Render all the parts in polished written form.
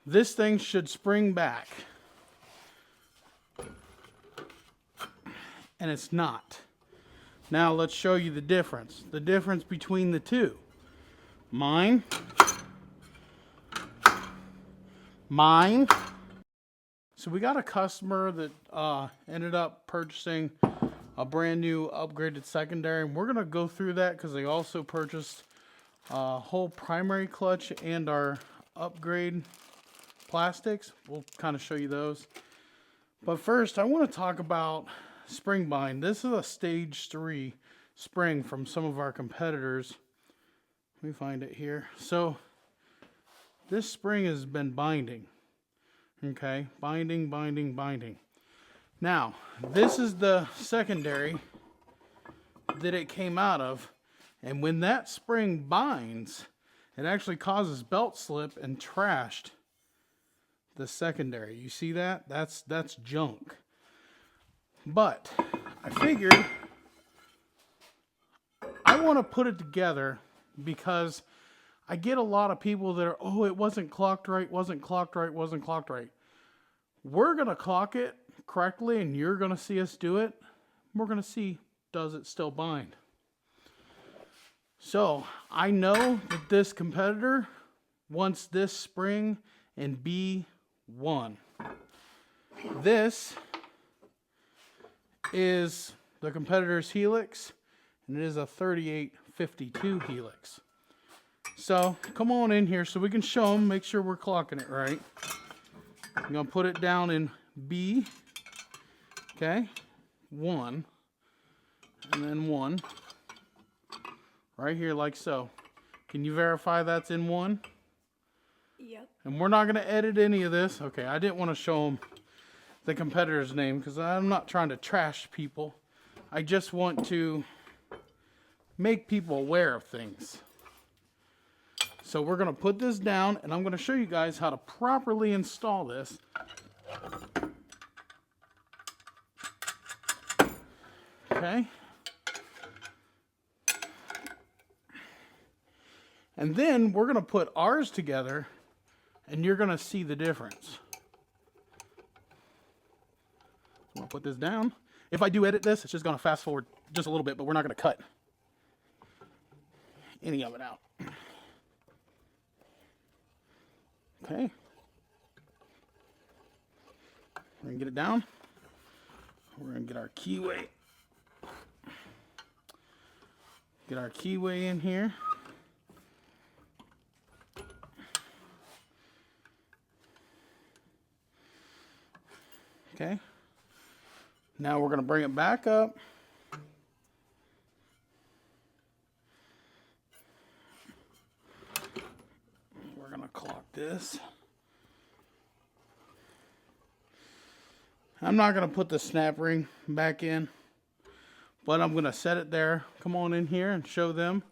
This thing should spring back. And it's not. Now let's show you the difference. The difference between the two. Mine. So we got a customer that ended up purchasing a brand new upgraded secondary. And we're going to go through that because they also purchased a whole primary clutch and our upgrade plastics. We'll kind of show you those. But first, I want to talk about spring bind. This is a stage 3 spring from some of our competitors. Let me find it here. So this spring has been binding. Okay, binding. Now, this is the secondary that it came out of. And when that spring binds, it actually causes belt slip and trashed the secondary. You see that? That's junk. But I figured I want to put it together because I get a lot of people that are, oh, it wasn't clocked right. We're going to clock it correctly and you're going to see us do it. We're going to see, does it still bind? So I know that this competitor wants this spring in B1. This is the competitor's helix, and it is a 3852 helix. So come on in here so we can show them, make sure we're clocking it right. I'm going to put it down in B, okay, 1, and then 1, right here like so. Can you verify that's in 1? Yep. And we're not going to edit any of this. Okay, I didn't want to show them the competitor's name because I'm not trying to trash people. I just want to make people aware of things. So we're going to put this down and I'm going to show you guys how to properly install this. Okay. And then we're going to put ours together and you're going to see the difference. I'm going to put this down. If I do edit this, it's just going to fast forward just a little bit, but we're not going to cut any of it out. Okay. We're going to get it down. We're going to get our keyway. Get our keyway in here. Okay. Now we're going to bring it back up. We're going to clock this. I'm not going to put the snap ring back in, but I'm going to set it there. Come on in here and show them.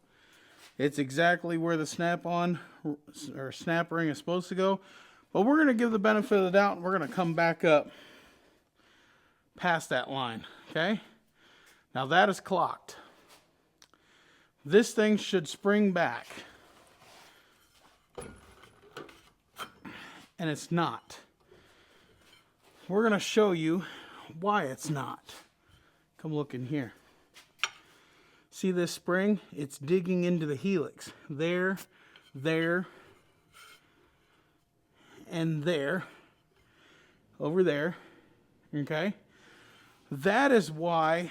It's exactly where the snap-on or snap ring is supposed to go. But we're going to give the benefit of the doubt and we're going to come back up past that line. Okay? Now that is clocked. This thing should spring back. And it's not. We're going to show you why it's not. Come look in here. See this spring? It's digging into the helix. There, and there. Over there. Okay? That is why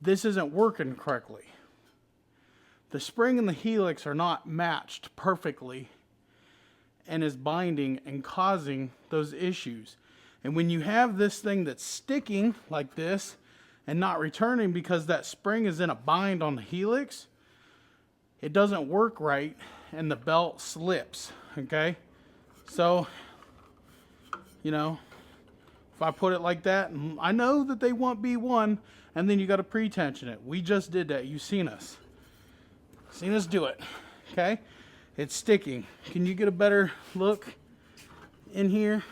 this isn't working correctly. The spring and the helix are not matched perfectly and is binding and causing those issues. And when you have this thing that's sticking like this and not returning because that spring is in a bind on the helix, it doesn't work right and the belt slips, okay? So, you know, if I put it like that, and I know that they want B1, and then you got to pre-tension it. We just did that. You've seen us. Seen us do it, okay? It's sticking. Can you get a better look in here?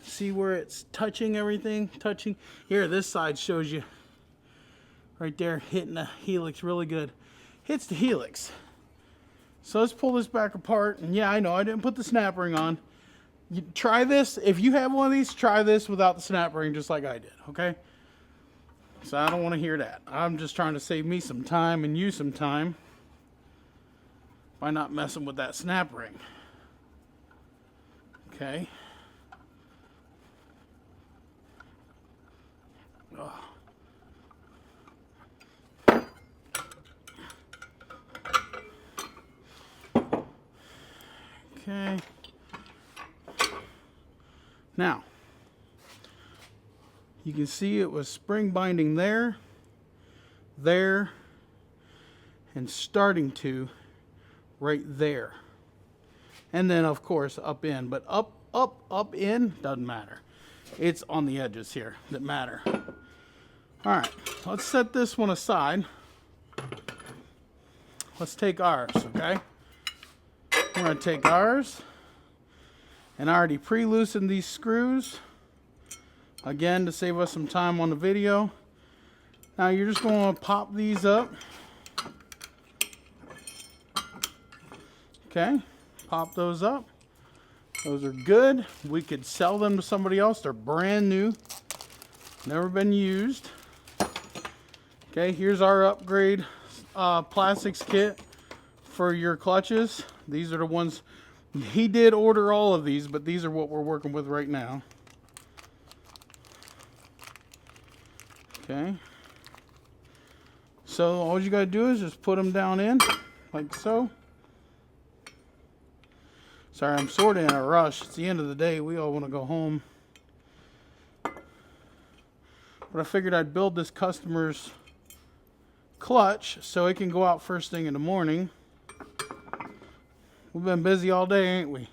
See where it's touching everything? Touching. Here, this side shows you right there hitting the helix really good. Hits the helix. So let's pull this back apart. And yeah, I know I didn't put the snap ring on. You try this. If you have one of these, try this without the snap ring just like I did, okay? So I don't want to hear that. I'm just trying to save me some time and you some time by not messing with that snap ring. Okay. Oh. Okay. Now, you can see it was spring binding there, there, and starting to right there. And then, of course, up in. But up, in, doesn't matter. It's on the edges here that matter. All right, let's set this one aside. Let's take ours, okay? We're going to take ours. And I already pre-loosened these screws. Again, to save us some time on the video. Now you're just going to pop these up. Okay, pop those up. Those are good. We could sell them to somebody else. They're brand new. Never been used. Okay, here's our upgrade plastics kit for your clutches. These are the ones. He did order all of these, but these are what we're working with right now. Okay. So all you got to do is just put them down in, like so. Sorry, I'm sort of in a rush. It's the end of the day. We all want to go home. But I figured I'd build this customer's clutch so it can go out first thing in the morning. We've been busy all day, ain't we?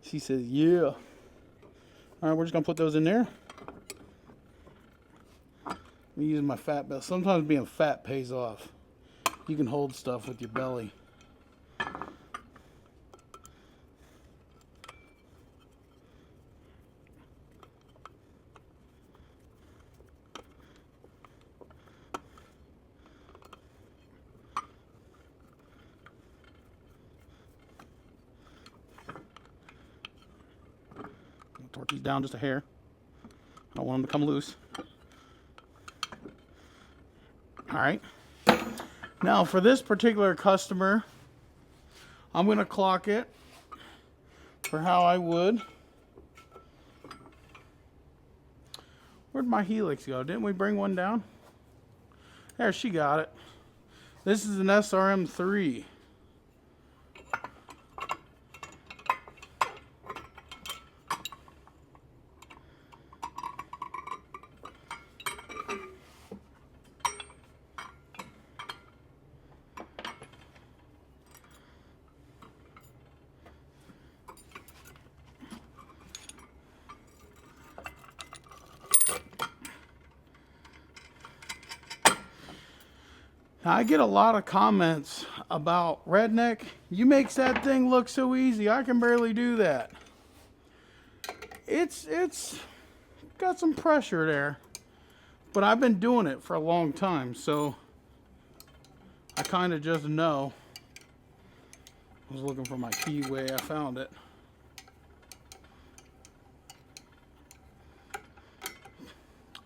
She says, yeah. All right, we're just going to put those in there. I'm using my fat belt. Sometimes being fat pays off. You can hold stuff with your belly. Torque these down just a hair. I don't want them to come loose. All right. Now for this particular customer, I'm going to clock it for how I would. Where'd my helix go? Didn't we bring one down? There, she got it. This is an SRM3. Now, I get a lot of comments about Redneck. You makes that thing look so easy. I can barely do that. It's got some pressure there, but I've been doing it for a long time, so I kind of just know. I was looking for my keyway. I found it.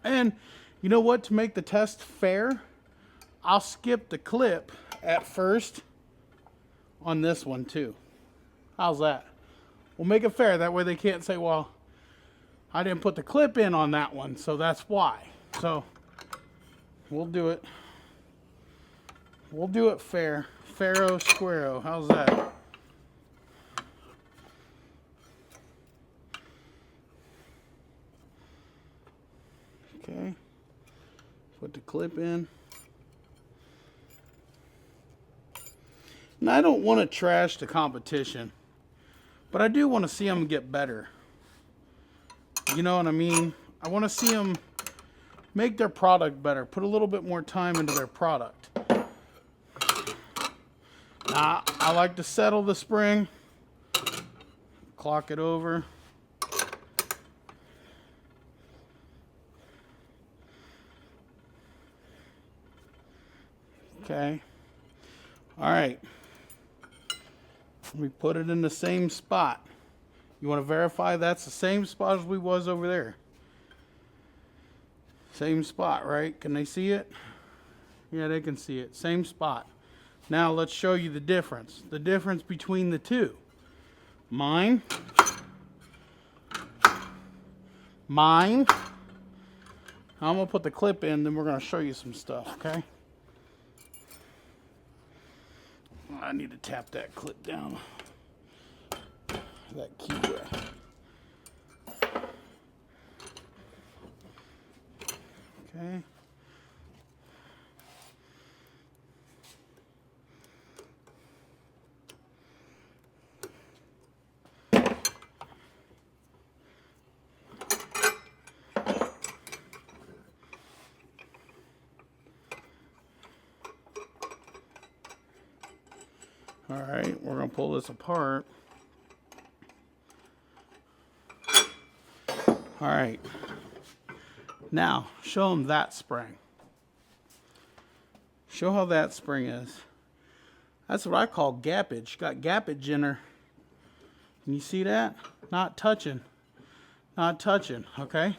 And you know what? To make the test fair, I'll skip the clip at first on this one too. How's that? We'll make it fair. That way they can't say, well, I didn't put the clip in on that one, so that's why. So we'll do it. We'll do it fair. Fairo squaro. How's that? Okay. Put the clip in. And I don't want to trash the competition, but I do want to see them get better. You know what I mean? I want to see them make their product better, put a little bit more time into their product. Now, I like to settle the spring, clock it over. Okay. All right. We put it in the same spot. You want to verify that's the same spot as we was over there. Same spot, right? Can they see it? Yeah, they can see it. Same spot. Now let's show you the difference. The difference between the two. Mine. I'm going to put the clip in, then we're going to show you some stuff, okay? I need to tap that clip down. That key there. Okay. All right, we're going to pull this apart. All right. Now, show them that spring. Show how that spring is. That's what I call gappage. Got gappage in her. Can you see that? Not touching. Not touching, okay?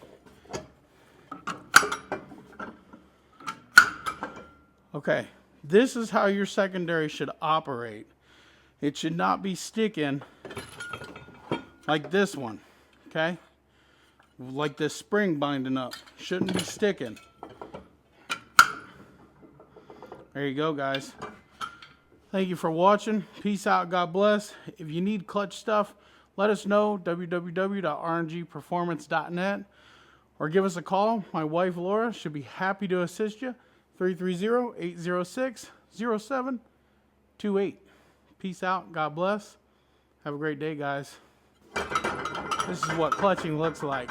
Okay, this is how your secondary should operate. It should not be sticking like this one, okay? Like this spring binding up. Shouldn't be sticking. There you go, guys. Thank you for watching. Peace out. God bless. If you need clutch stuff, let us know. www.rngperformance.net or give us a call. My wife, Laura, should be happy to assist you. 330-806-0728. Peace out. God bless. Have a great day, guys. This is what clutching looks like.